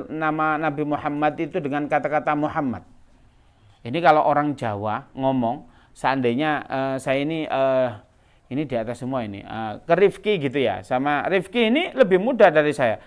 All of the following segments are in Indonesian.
nama Nabi Muhammad itu dengan kata-kata Muhammad. Ini kalau orang Jawa ngomong, seandainya saya ini di atas semua ini, ke Rifki gitu ya, sama Rifki ini lebih muda dari saya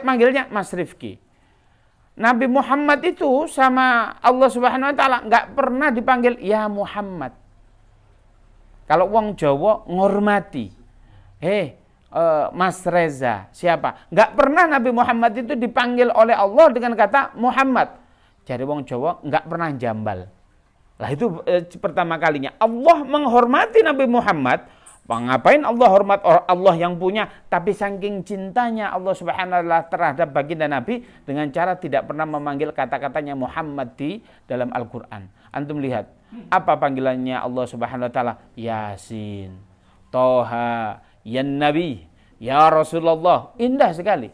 manggilnya Mas Rifki. Nabi Muhammad itu sama Allah Subhanahu Wa Taala nggak pernah dipanggil ya Muhammad. Kalau wong Jawa ngormati, Mas Reza siapa? Nggak pernah Nabi Muhammad itu dipanggil oleh Allah dengan kata Muhammad. Jadi wong Jawa nggak pernah jambal. Lah itu pertama kalinya Allah menghormati Nabi Muhammad. Ngapain Allah hormat Allah yang punya? Tapi saking cintanya Allah Subhanahu wa taala terhadap baginda Nabi dengan cara tidak pernah memanggil kata-katanya Muhammad di dalam Al-Qur'an. Antum lihat, apa panggilannya Allah Subhanahu wa taala? Yasin, Toha, Ya Nabi, Ya Rasulullah. Indah sekali.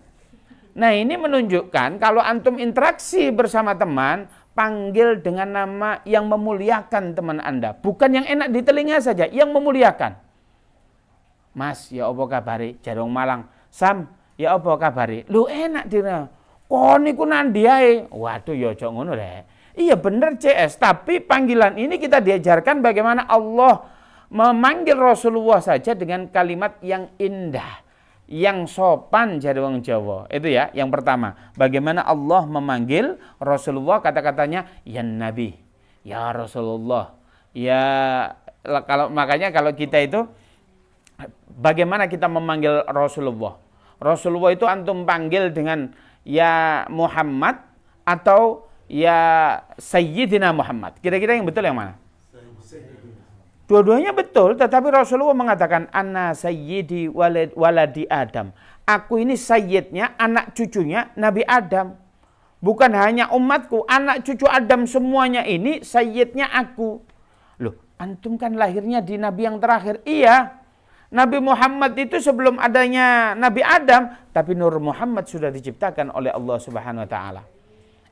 Nah, ini menunjukkan kalau antum interaksi bersama teman, panggil dengan nama yang memuliakan teman Anda, bukan yang enak di telinga saja, yang memuliakan. Mas, ya apa kabari? Jarong Malang. Sam, ya apa kabari? Lu enak dina. Kok niku nandi ae? Waduh, ya aja ngono rek. Iya bener CS, tapi panggilan ini kita diajarkan bagaimana Allah memanggil Rasulullah saja dengan kalimat yang indah, yang sopan jadi wong Jawa. Itu ya, yang pertama. Bagaimana Allah memanggil Rasulullah kata-katanya ya Nabi, ya Rasulullah. Ya makanya kalau kita itu bagaimana kita memanggil Rasulullah? Rasulullah itu antum panggil dengan ya Muhammad atau ya Sayyidina Muhammad. Kira-kira yang betul yang mana? Dua-duanya betul, tetapi Rasulullah mengatakan Ana Sayyidi waladi Adam. Aku ini sayyidnya, anak cucunya Nabi Adam. Bukan hanya umatku, anak cucu Adam semuanya ini sayyidnya aku. Loh, antum kan lahirnya di Nabi yang terakhir. Iya. Nabi Muhammad itu sebelum adanya Nabi Adam, tapi Nur Muhammad sudah diciptakan oleh Allah Subhanahu wa taala.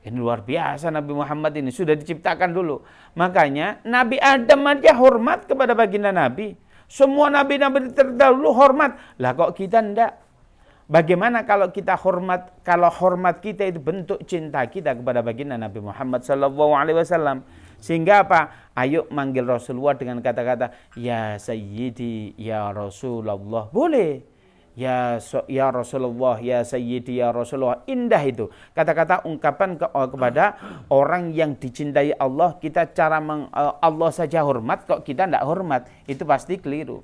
Ini luar biasa, Nabi Muhammad ini sudah diciptakan dulu. Makanya Nabi Adam aja hormat kepada baginda Nabi. Semua nabi-nabi terdahulu hormat. Lah kok kita enggak? Bagaimana kalau kita hormat, kalau hormat kita itu bentuk cinta kita kepada baginda Nabi Muhammad sallallahu alaihi wasallam. Sehingga apa? Ayo manggil Rasulullah dengan kata-kata ya Sayyidi, ya Rasulullah. Boleh. Ya Rasulullah, ya Sayyidi, ya Rasulullah. Indah itu. Kata-kata ungkapan kepada orang yang dicintai Allah. Kita cara Allah saja hormat, kok kita tidak hormat. Itu pasti keliru.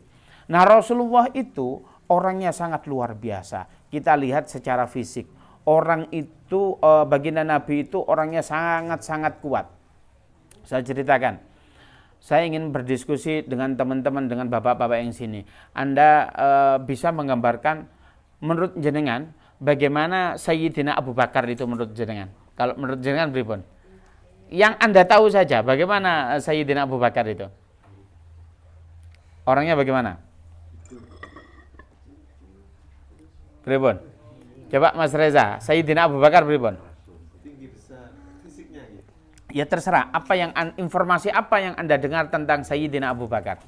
Nah, Rasulullah itu orangnya sangat luar biasa. Kita lihat secara fisik. Orang itu, baginda Nabi itu orangnya sangat-sangat kuat. Saya ceritakan, saya ingin berdiskusi dengan teman-teman, dengan bapak-bapak yang sini. Anda bisa menggambarkan menurut jenengan bagaimana Sayyidina Abu Bakar itu menurut jenengan. Kalau menurut jenengan pripun? Yang Anda tahu saja bagaimana Sayyidina Abu Bakar itu. Orangnya bagaimana? Pripun? Coba Mas Reza, Sayyidina Abu Bakar pripun? Ya terserah, apa yang informasi apa yang Anda dengar tentang Sayyidina Abu Bakar?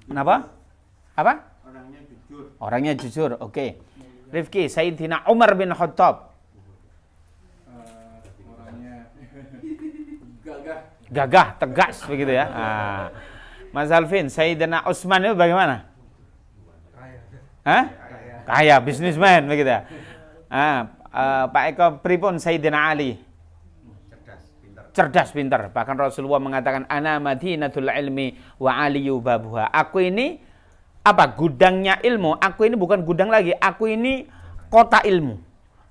Kenapa? Apa? Orangnya jujur. Orangnya jujur, oke. Rifki, Sayyidina Umar bin Khattab. Orangnya gagah. Gagah, tegas begitu ya. Mas Alvin, Sayyidina Utsman itu bagaimana? Kaya. Hah? Kaya, bisnismen begitu ya. Pak Eko pripun Sayyidina Ali? Cerdas, pintar. Bahkan Rasulullah mengatakan ana madinatul ilmi wa aliyu babuha. Aku ini apa? Gudangnya ilmu. Aku ini bukan gudang lagi. Aku ini kota ilmu.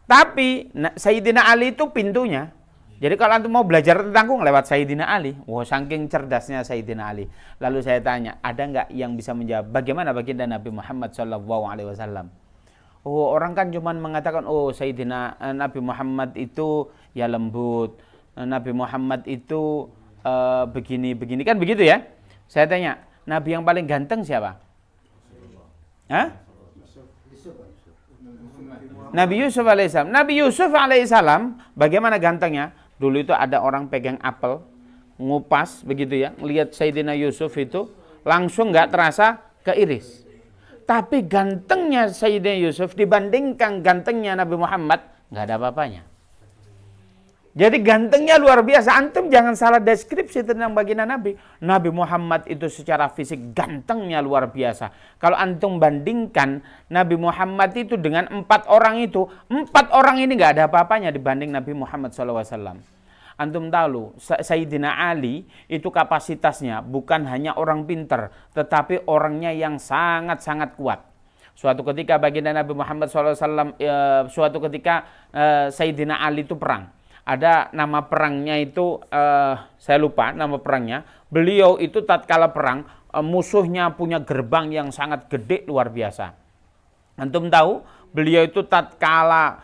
Tapi Sayyidina Ali itu pintunya. Jadi kalau antum mau belajar tentangku lewat Sayyidina Ali. Wah, saking cerdasnya Sayyidina Ali. Lalu saya tanya, ada nggak yang bisa menjawab bagaimana baginda Nabi Muhammad SAW? Oh, orang kan cuma mengatakan, oh Sayyidina Nabi Muhammad itu ya lembut. Nabi Muhammad itu begini-begini, kan begitu ya? Saya tanya, Nabi yang paling ganteng siapa? Hah? Nabi Yusuf alaihissalam. Nabi Yusuf alaihissalam, bagaimana gantengnya? Dulu itu ada orang pegang apel, ngupas begitu ya, lihat Sayyidina Yusuf itu langsung nggak terasa keiris. Tapi gantengnya Sayyidina Yusuf dibandingkan gantengnya Nabi Muhammad, nggak ada apa-apanya. Jadi gantengnya luar biasa. Antum jangan salah deskripsi tentang baginda Nabi. Nabi Muhammad itu secara fisik gantengnya luar biasa. Kalau antum bandingkan Nabi Muhammad itu dengan 4 orang itu, 4 orang ini nggak ada apa-apanya dibanding Nabi Muhammad SAW. Antum tahu, Sayyidina Ali itu kapasitasnya bukan hanya orang pinter, tetapi orangnya yang sangat-sangat kuat. Suatu ketika baginda Nabi Muhammad SAW, suatu ketika Sayyidina Ali itu perang. Ada nama perangnya itu, saya lupa nama perangnya. Beliau itu tatkala perang, musuhnya punya gerbang yang sangat gede luar biasa. Antum tahu, beliau itu tatkala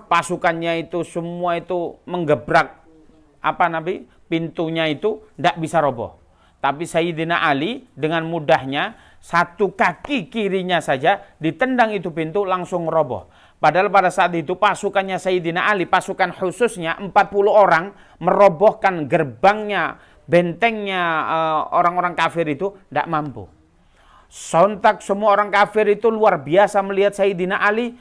pasukannya itu semua itu menggebrak pintunya itu tidak bisa roboh. Tapi Sayyidina Ali dengan mudahnya satu kaki kirinya saja ditendang itu pintu langsung roboh. Padahal pada saat itu pasukannya Sayyidina Ali, pasukan khususnya 40 orang merobohkan gerbangnya, bentengnya orang-orang kafir itu tidak mampu. Sontak semua orang kafir itu luar biasa melihat Sayyidina Ali,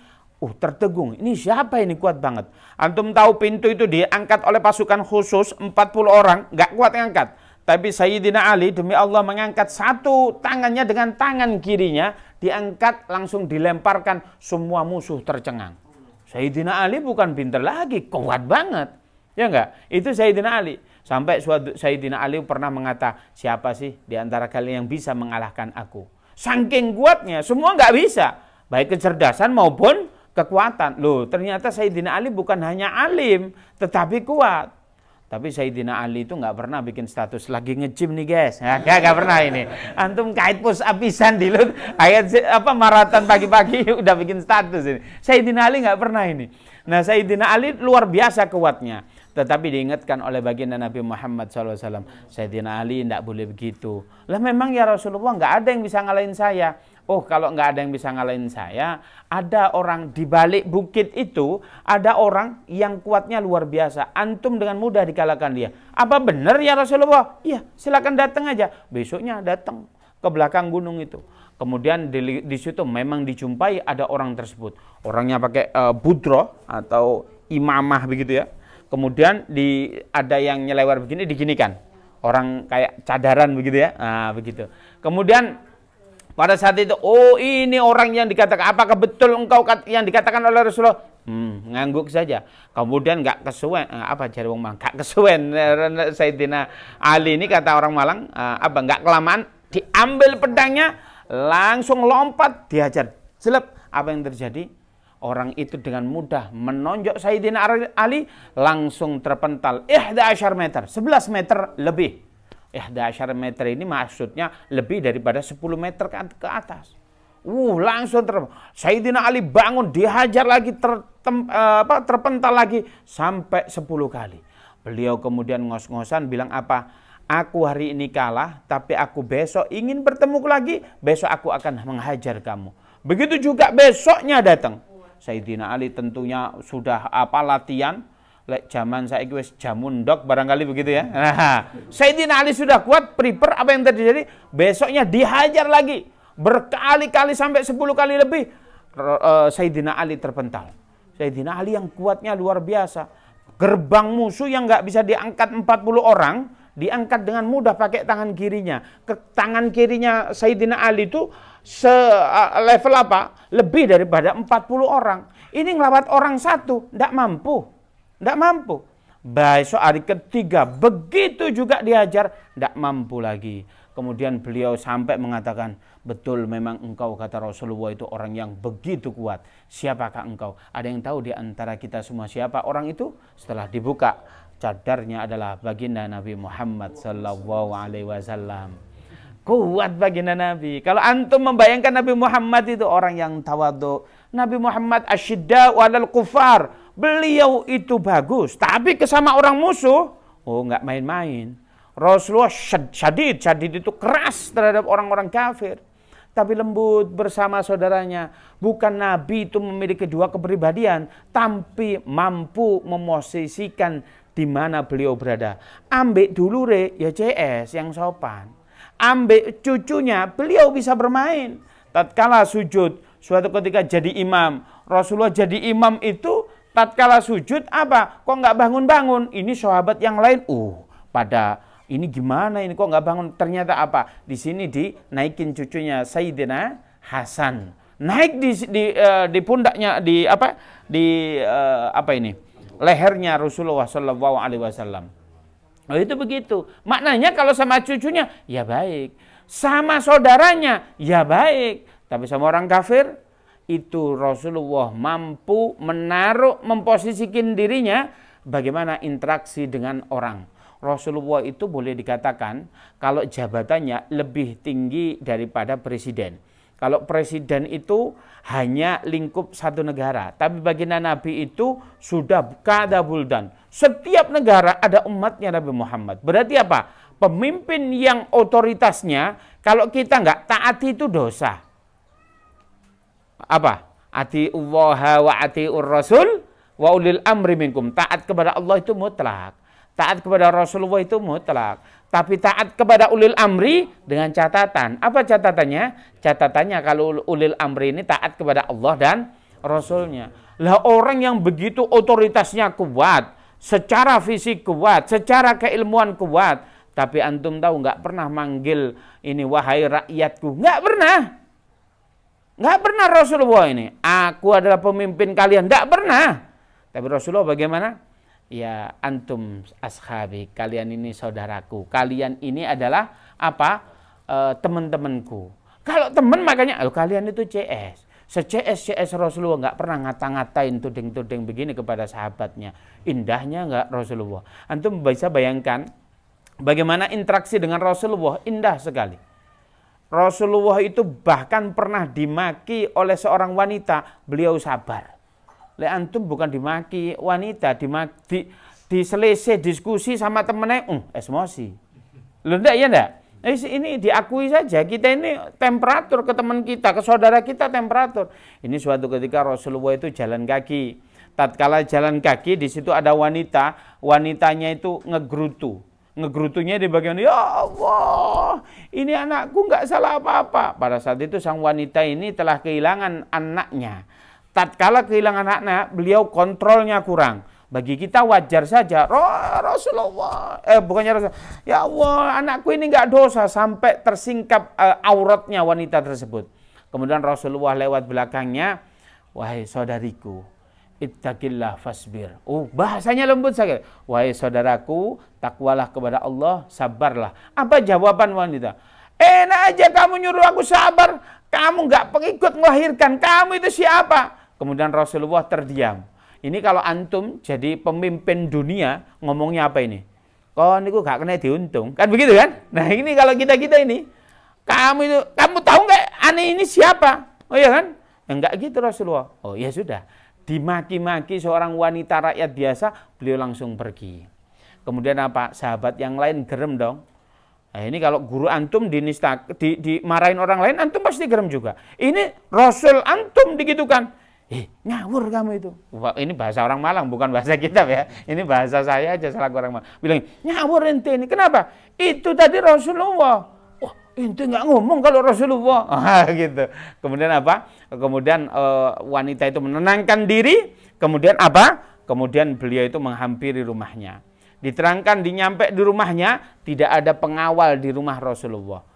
tertegun. Ini siapa ini kuat banget. Antum tahu pintu itu diangkat oleh pasukan khusus 40 orang, nggak kuat ngangkat. Tapi Sayyidina Ali demi Allah mengangkat satu tangannya dengan tangan kirinya, diangkat langsung dilemparkan, semua musuh tercengang. Sayyidina Ali bukan pintar lagi, kuat banget. Ya enggak? Itu Sayyidina Ali. Sampai suatu Sayyidina Ali pernah mengata, siapa sih di antara kalian yang bisa mengalahkan aku? Saking kuatnya, semua nggak bisa. Baik kecerdasan maupun kekuatan. Loh, ternyata Sayyidina Ali bukan hanya alim, tetapi kuat. Tapi Sayyidina Ali itu nggak pernah bikin status lagi nge-gym nih guys, nggak pernah ini. Antum kait push apisan di lut, ayat maraton pagi-pagi udah bikin status ini. Sayyidina Ali nggak pernah ini. Nah Sayyidina Ali luar biasa kuatnya. Tetapi diingatkan oleh baginda Nabi Muhammad SAW, Sayyidina Ali tidak boleh begitu. Lah memang ya Rasulullah nggak ada yang bisa ngalahin saya. Oh kalau nggak ada yang bisa ngalahin saya, ada orang di balik bukit itu, ada orang yang kuatnya luar biasa. Antum dengan mudah dikalahkan dia. Apa benar ya Rasulullah? Iya, silakan datang aja. Besoknya datang ke belakang gunung itu. Kemudian di situ memang dijumpai ada orang tersebut. Orangnya pakai budroh atau imamah begitu ya. Kemudian ada yang nyelewar begini diginikan. Orang kayak cadaran begitu ya. Nah, begitu. Kemudian pada saat itu, oh ini orang yang dikatakan, apakah betul engkau yang dikatakan oleh Rasulullah? Ngangguk saja. Kemudian nggak kesuwen, cari wong Malang, nggak kesuwen. Sayyidina Ali ini kata orang Malang, nggak kelamaan, diambil pedangnya, langsung lompat, dihajar. Selep, apa yang terjadi? Orang itu dengan mudah menonjok Sayyidina Ali, langsung terpental 11 meter, 11 meter lebih. 11 meter ini maksudnya lebih daripada 10 meter ke atas. Langsung Sayyidina Ali bangun, dihajar lagi, terpental lagi sampai 10 kali. Beliau kemudian ngos-ngosan bilang apa? Aku hari ini kalah, tapi aku besok ingin bertemu lagi, besok aku akan menghajar kamu. Begitu juga besoknya datang. Sayyidina Ali tentunya sudah latihan. Zaman saya wis jamundok barangkali begitu ya. Nah, Sayyidina Ali sudah kuat, prepare apa yang terjadi. Besoknya dihajar lagi. Berkali-kali sampai 10 kali lebih. Sayyidina Ali terpental. Sayyidina Ali yang kuatnya luar biasa. Gerbang musuh yang nggak bisa diangkat 40 orang, diangkat dengan mudah pakai tangan kirinya. Tangan kirinya Sayyidina Ali itu level lebih daripada 40 orang. Ini ngelawat orang satu, tidak mampu. Tidak mampu. Besok hari ketiga, begitu juga diajar, tidak mampu lagi. Kemudian beliau sampai mengatakan, betul memang engkau kata Rasulullah itu orang yang begitu kuat. Siapakah engkau? Ada yang tahu di antara kita semua siapa orang itu? Setelah dibuka, cadarnya adalah baginda Nabi Muhammad SAW. Kuat baginda Nabi. Kalau antum membayangkan Nabi Muhammad itu orang yang tawadhu. Nabi Muhammad asyidda walal kufar. Beliau itu bagus, tapi kesama orang musuh, nggak main-main. Rasulullah syadid itu keras terhadap orang-orang kafir. Tapi lembut bersama saudaranya. Bukan Nabi itu memiliki dua kepribadian, tapi mampu memosisikan di mana beliau berada. Ambek dulure ya CS yang sopan. Ambek cucunya beliau bisa bermain. tatkala sujud, suatu ketika jadi imam. Rasulullah jadi imam itu tatkala sujud apa? Kok nggak bangun-bangun? Ini sahabat yang lain, pada ini gimana ini kok nggak bangun? Ternyata apa? Di sini dinaikin cucunya Sayyidina Hasan. Naik di pundaknya lehernya Rasulullah Shallallahu Alaihi Wasallam. Oh, itu begitu. Maknanya kalau sama cucunya ya baik, sama saudaranya ya baik, tapi sama orang kafir itu Rasulullah mampu memposisikan dirinya bagaimana interaksi dengan orang. Rasulullah itu boleh dikatakan kalau jabatannya lebih tinggi daripada presiden. Kalau presiden itu hanya lingkup satu negara, tapi baginda Nabi itu sudah kada buldan. Setiap negara ada umatnya Nabi Muhammad. Berarti apa? Pemimpin yang otoritasnya kalau kita nggak taati itu dosa. Apa? Atiullaha wa atiur rasul wa ulil amri minkum. Taat kepada Allah itu mutlak. Taat kepada Rasulullah itu mutlak. Tapi taat kepada ulil amri dengan catatan. Apa catatannya? Catatannya kalau ulil amri ini taat kepada Allah dan Rasulnya. Lah orang yang begitu otoritasnya kuat, secara fisik kuat, secara keilmuan kuat, tapi antum tahu nggak pernah manggil ini wahai rakyatku, nggak pernah. Nggak pernah Rasulullah ini. Aku adalah pemimpin kalian, nggak pernah. Tapi Rasulullah bagaimana? Ya antum ashabi, kalian ini saudaraku, kalian ini adalah apa? Teman-temanku. Kalau teman makanya kalian itu CS. Se-CS Rasulullah nggak pernah ngata-ngatain tuding-tuding begini kepada sahabatnya. Indahnya nggak Rasulullah. Antum bisa bayangkan bagaimana interaksi dengan Rasulullah, indah sekali. Rasulullah itu bahkan pernah dimaki oleh seorang wanita, beliau sabar. Le antum bukan dimaki wanita, diselisih diskusi sama temennya, emosi. Loh enggak ya enggak? Ini diakui saja, kita ini temperatur ke teman kita, ke saudara kita temperatur. Ini suatu ketika Rasulullah itu jalan kaki. Tatkala jalan kaki di situ ada wanita, wanitanya itu ngegrutu. Ngegrutunya di bagian, ya Allah, ini anakku nggak salah apa-apa. Pada saat itu sang wanita ini telah kehilangan anaknya. Tatkala kehilangan anaknya, beliau kontrolnya kurang. Bagi kita wajar saja, Rasulullah, bukannya Rasulullah, ya Allah, anakku ini nggak dosa, sampai tersingkap auratnya wanita tersebut. Kemudian Rasulullah lewat belakangnya, wahai saudariku, ittaqillah fasbir. Bahasanya lembut sekali. Wahai saudaraku, takwalah kepada Allah, sabarlah. Apa jawaban wanita? Enak aja kamu nyuruh aku sabar, kamu nggak pengikut melahirkan, kamu itu siapa? Kemudian Rasulullah terdiam. Ini kalau antum jadi pemimpin dunia, ngomongnya apa ini? Kok niku gak kena diuntung, kan begitu kan? Nah ini kalau kita ini, kamu tahu nggak aneh ini siapa? Oh iya kan? Enggak gitu Rasulullah. Oh ya sudah. Dimaki-maki seorang wanita rakyat biasa, beliau langsung pergi. Kemudian apa? Sahabat yang lain gerem dong. Nah, ini kalau guru antum dimarahin orang lain, antum pasti gerem juga. Ini Rasul antum digitukan. Ngawur kamu itu. Wah, ini bahasa orang Malang, bukan bahasa kita ya. Ini bahasa saya aja, salah orang Malang. Bilang, ngawur ente ini. Kenapa? Itu tadi Rasulullah. Ente nggak ngomong kalau Rasulullah. Gitu. Kemudian apa? Kemudian wanita itu menenangkan diri. Kemudian apa? Kemudian beliau itu menghampiri rumahnya. Diterangkan, dinyampe di rumahnya, tidak ada pengawal di rumah Rasulullah.